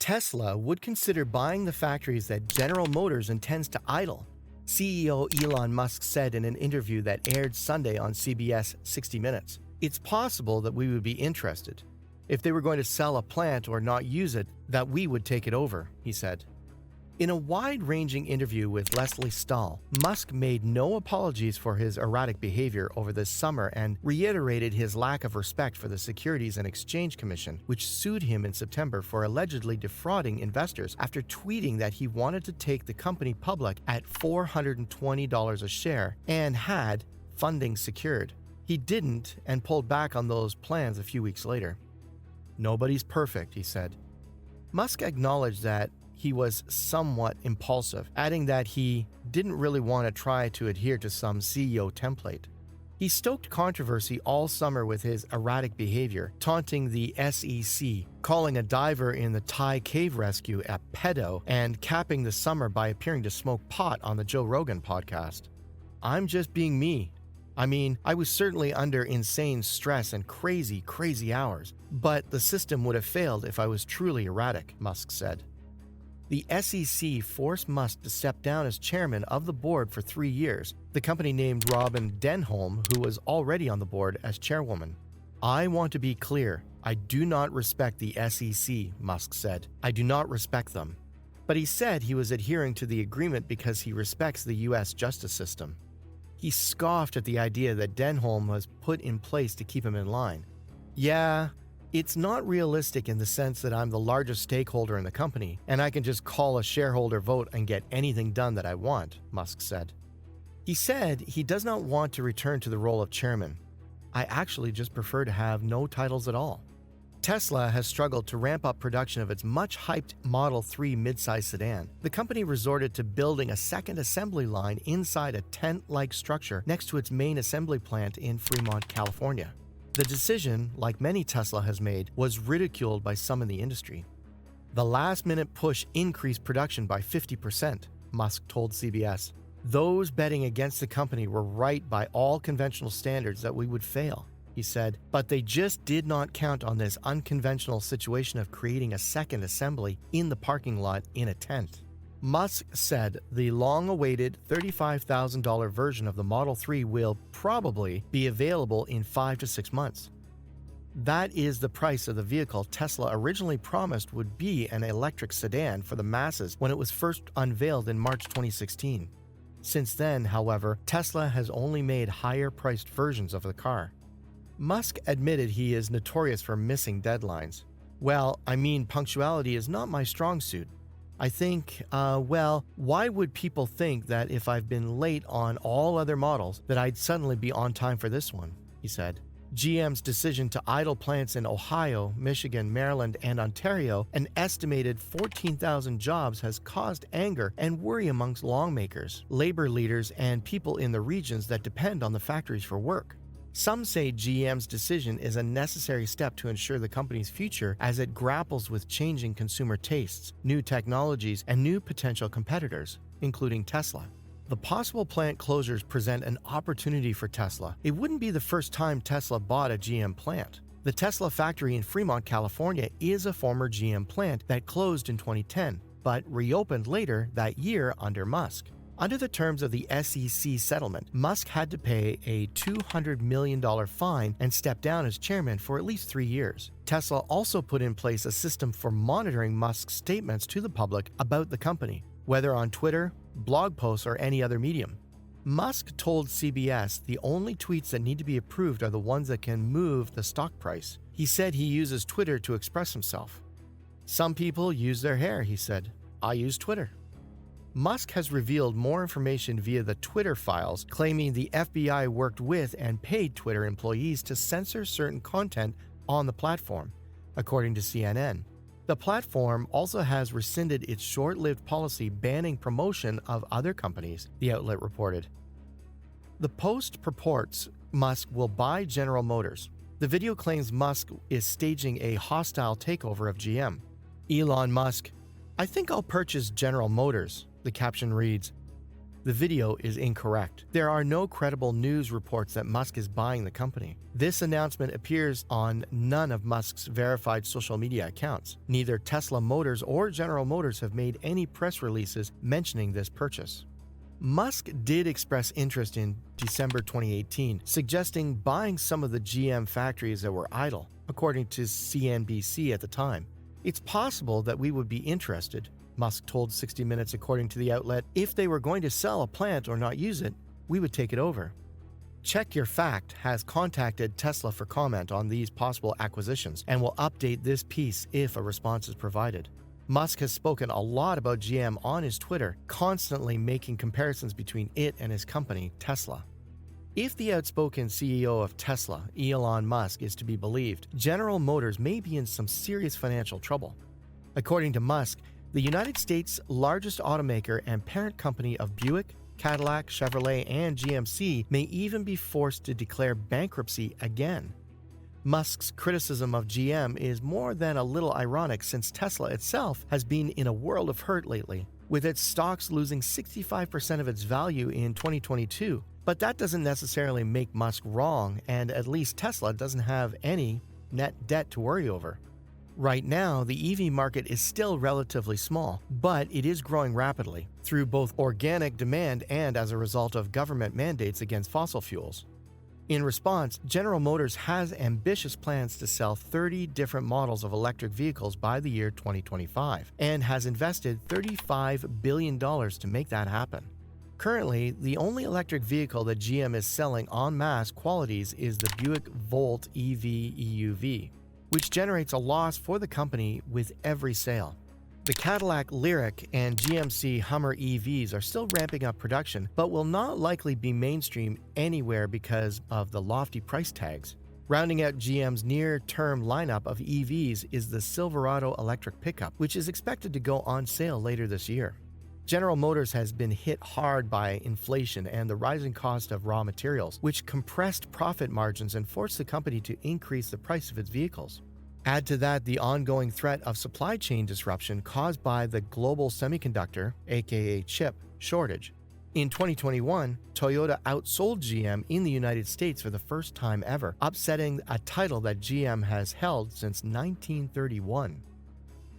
Tesla would consider buying the factories that General Motors intends to idle. CEO Elon Musk said in an interview that aired Sunday on CBS 60 Minutes, "It's possible that we would be interested. If they were going to sell a plant or not use it, that we would take it over," he said. In a wide-ranging interview with Leslie Stahl, Musk made no apologies for his erratic behavior over this summer and reiterated his lack of respect for the Securities and Exchange Commission, which sued him in September for allegedly defrauding investors after tweeting that he wanted to take the company public at $420 a share and had funding secured. He didn't and pulled back on those plans a few weeks later. "Nobody's perfect," he said. Musk acknowledged that he was somewhat impulsive, adding that he didn't really want to try to adhere to some CEO template. He stoked controversy all summer with his erratic behavior, taunting the SEC, calling a diver in the Thai cave rescue a pedo, and capping the summer by appearing to smoke pot on the Joe Rogan podcast. "I'm just being me. I mean, I was certainly under insane stress and crazy hours, but the system would have failed if I was truly erratic," Musk said. The SEC forced Musk to step down as chairman of the board for 3 years. The company named Robin Denholm, who was already on the board, as chairwoman. "I want to be clear. I do not respect the SEC," Musk said. "I do not respect them." But he said he was adhering to the agreement because he respects the U.S. justice system. He scoffed at the idea that Denholm was put in place to keep him in line. "Yeah, it's not realistic in the sense that I'm the largest stakeholder in the company, and I can just call a shareholder vote and get anything done that I want," Musk said. He said he does not want to return to the role of chairman. "I actually just prefer to have no titles at all." Tesla has struggled to ramp up production of its much-hyped Model 3 midsize sedan. The company resorted to building a second assembly line inside a tent-like structure next to its main assembly plant in Fremont, California. The decision, like many Tesla has made, was ridiculed by some in the industry. "The last-minute push increased production by 50%, Musk told CBS. "Those betting against the company were right by all conventional standards that we would fail," he said, "but they just did not count on this unconventional situation of creating a second assembly in the parking lot in a tent." Musk said the long-awaited $35,000 version of the Model 3 will probably be available in 5 to 6 months. That is the price of the vehicle Tesla originally promised would be an electric sedan for the masses when it was first unveiled in March 2016. Since then, however, Tesla has only made higher-priced versions of the car. Musk admitted he is notorious for missing deadlines. "Well, I mean, punctuality is not my strong suit. I think, why would people think that if I've been late on all other models, that I'd suddenly be on time for this one?" he said. GM's decision to idle plants in Ohio, Michigan, Maryland, and Ontario, an estimated 14,000 jobs, has caused anger and worry amongst lawmakers, labor leaders, and people in the regions that depend on the factories for work. Some say GM's decision is a necessary step to ensure the company's future as it grapples with changing consumer tastes, new technologies, and new potential competitors, including Tesla. The possible plant closures present an opportunity for Tesla. It wouldn't be the first time Tesla bought a GM plant. The Tesla factory in Fremont, California is a former GM plant that closed in 2010, but reopened later that year under Musk. Under the terms of the SEC settlement, Musk had to pay a $200 million fine and step down as chairman for at least 3 years. Tesla also put in place a system for monitoring Musk's statements to the public about the company, whether on Twitter, blog posts, or any other medium. Musk told CBS the only tweets that need to be approved are the ones that can move the stock price. He said he uses Twitter to express himself. "Some people use their hair," he said. "I use Twitter." Musk has revealed more information via the Twitter files, claiming the FBI worked with and paid Twitter employees to censor certain content on the platform, according to CNN. The platform also has rescinded its short-lived policy banning promotion of other companies, the outlet reported. The Post purports Musk will buy General Motors. The video claims Musk is staging a hostile takeover of GM. Elon Musk, "I think I'll purchase General Motors," the caption reads. The video is incorrect. There are no credible news reports that Musk is buying the company. This announcement appears on none of Musk's verified social media accounts. Neither Tesla Motors or General Motors have made any press releases mentioning this purchase. Musk did express interest in December 2018, suggesting buying some of the GM factories that were idle, according to CNBC at the time. It's possible that we would be interested, Musk told 60 Minutes according to the outlet. If they were going to sell a plant or not use it, we would take it over. Check Your Fact has contacted Tesla for comment on these possible acquisitions and will update this piece if a response is provided. Musk has spoken a lot about GM on his Twitter, constantly making comparisons between it and his company, Tesla. If the outspoken CEO of Tesla, Elon Musk, is to be believed, General Motors may be in some serious financial trouble. According to Musk, the United States' largest automaker and parent company of Buick, Cadillac, Chevrolet, and GMC may even be forced to declare bankruptcy again. Musk's criticism of GM is more than a little ironic since Tesla itself has been in a world of hurt lately, with its stocks losing 65% of its value in 2022. But that doesn't necessarily make Musk wrong, and at least Tesla doesn't have any net debt to worry over. Right now, the EV market is still relatively small, but it is growing rapidly through both organic demand and as a result of government mandates against fossil fuels. In response, General Motors has ambitious plans to sell 30 different models of electric vehicles by the year 2025 and has invested $35 billion to make that happen. Currently, the only electric vehicle that GM is selling en masse qualities is the Buick Volt EV EUV, which generates a loss for the company with every sale. The Cadillac Lyriq and GMC Hummer EVs are still ramping up production, but will not likely be mainstream anywhere because of the lofty price tags. Rounding out GM's near-term lineup of EVs is the Silverado electric pickup, which is expected to go on sale later this year. General Motors has been hit hard by inflation and the rising cost of raw materials, which compressed profit margins and forced the company to increase the price of its vehicles. Add to that the ongoing threat of supply chain disruption caused by the global semiconductor, aka chip, shortage. In 2021, Toyota outsold GM in the United States for the first time ever, upsetting a title that GM has held since 1931.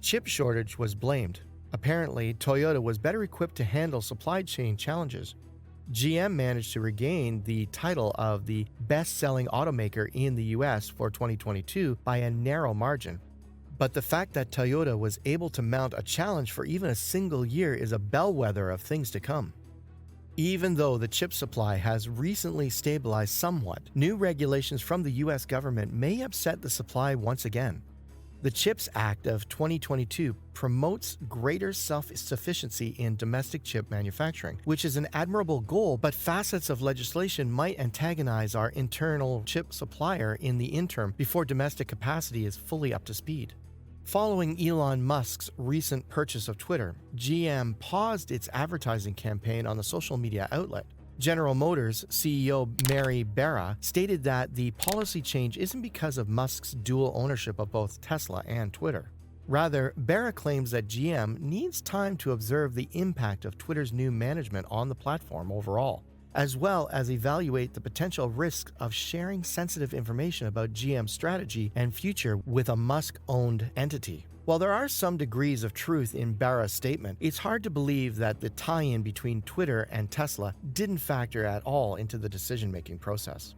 Chip shortage was blamed. Apparently, Toyota was better equipped to handle supply chain challenges. GM managed to regain the title of the best-selling automaker in the US for 2022 by a narrow margin. But the fact that Toyota was able to mount a challenge for even a single year is a bellwether of things to come. Even though the chip supply has recently stabilized somewhat, new regulations from the US government may upset the supply once again. The CHIPS Act of 2022 promotes greater self-sufficiency in domestic chip manufacturing, which is an admirable goal, but facets of legislation might antagonize our internal chip supplier in the interim before domestic capacity is fully up to speed. Following Elon Musk's recent purchase of Twitter, GM paused its advertising campaign on the social media outlet. General Motors CEO Mary Barra stated that the policy change isn't because of Musk's dual ownership of both Tesla and Twitter. Rather, Barra claims that GM needs time to observe the impact of Twitter's new management on the platform overall, as well as evaluate the potential risks of sharing sensitive information about GM's strategy and future with a Musk-owned entity. While there are some degrees of truth in Barra's statement, it's hard to believe that the tie-in between Twitter and Tesla didn't factor at all into the decision-making process.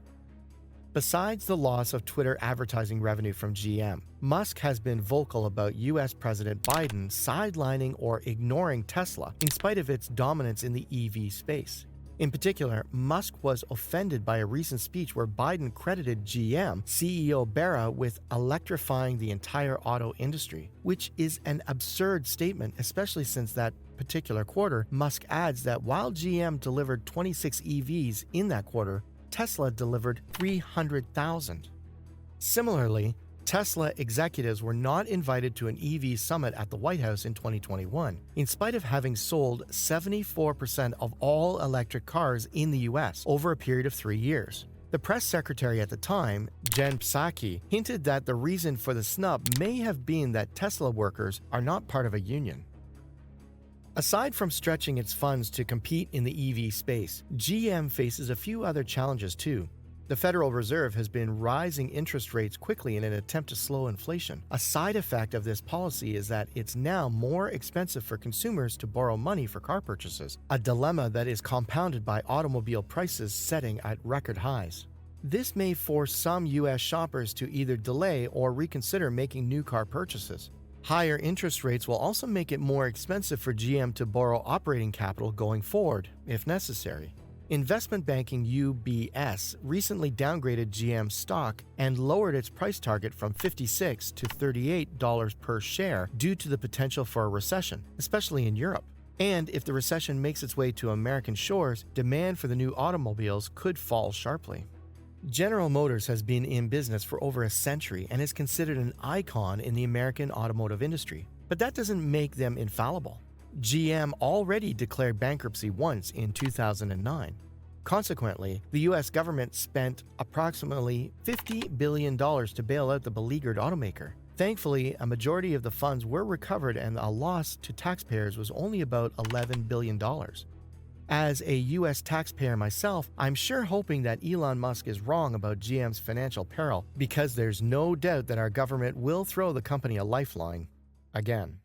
Besides the loss of Twitter advertising revenue from GM, Musk has been vocal about US President Biden sidelining or ignoring Tesla in spite of its dominance in the EV space. In particular, Musk was offended by a recent speech where Biden credited GM CEO Barra with electrifying the entire auto industry, which is an absurd statement, especially since that particular quarter. Musk adds that while GM delivered 26 EVs in that quarter, Tesla delivered 300,000. Similarly, Tesla executives were not invited to an EV summit at the White House in 2021, in spite of having sold 74% of all electric cars in the US over a period of 3 years. The press secretary at the time, Jen Psaki, hinted that the reason for the snub may have been that Tesla workers are not part of a union. Aside from stretching its funds to compete in the EV space, GM faces a few other challenges too. The Federal Reserve has been rising interest rates quickly in an attempt to slow inflation. A side effect of this policy is that it's now more expensive for consumers to borrow money for car purchases, a dilemma that is compounded by automobile prices setting at record highs. This may force some U.S. shoppers to either delay or reconsider making new car purchases. Higher interest rates will also make it more expensive for GM to borrow operating capital going forward, if necessary. Investment banking UBS recently downgraded GM stock and lowered its price target from $56 to $38 per share due to the potential for a recession, especially in Europe. And if the recession makes its way to American shores, demand for the new automobiles could fall sharply. General Motors has been in business for over a century and is considered an icon in the American automotive industry. But that doesn't make them infallible. GM already declared bankruptcy once in 2009. Consequently, the U.S. government spent approximately $50 billion to bail out the beleaguered automaker. Thankfully, a majority of the funds were recovered and a loss to taxpayers was only about $11 billion. As a U.S. taxpayer myself, I'm sure hoping that Elon Musk is wrong about GM's financial peril because there's no doubt that our government will throw the company a lifeline again.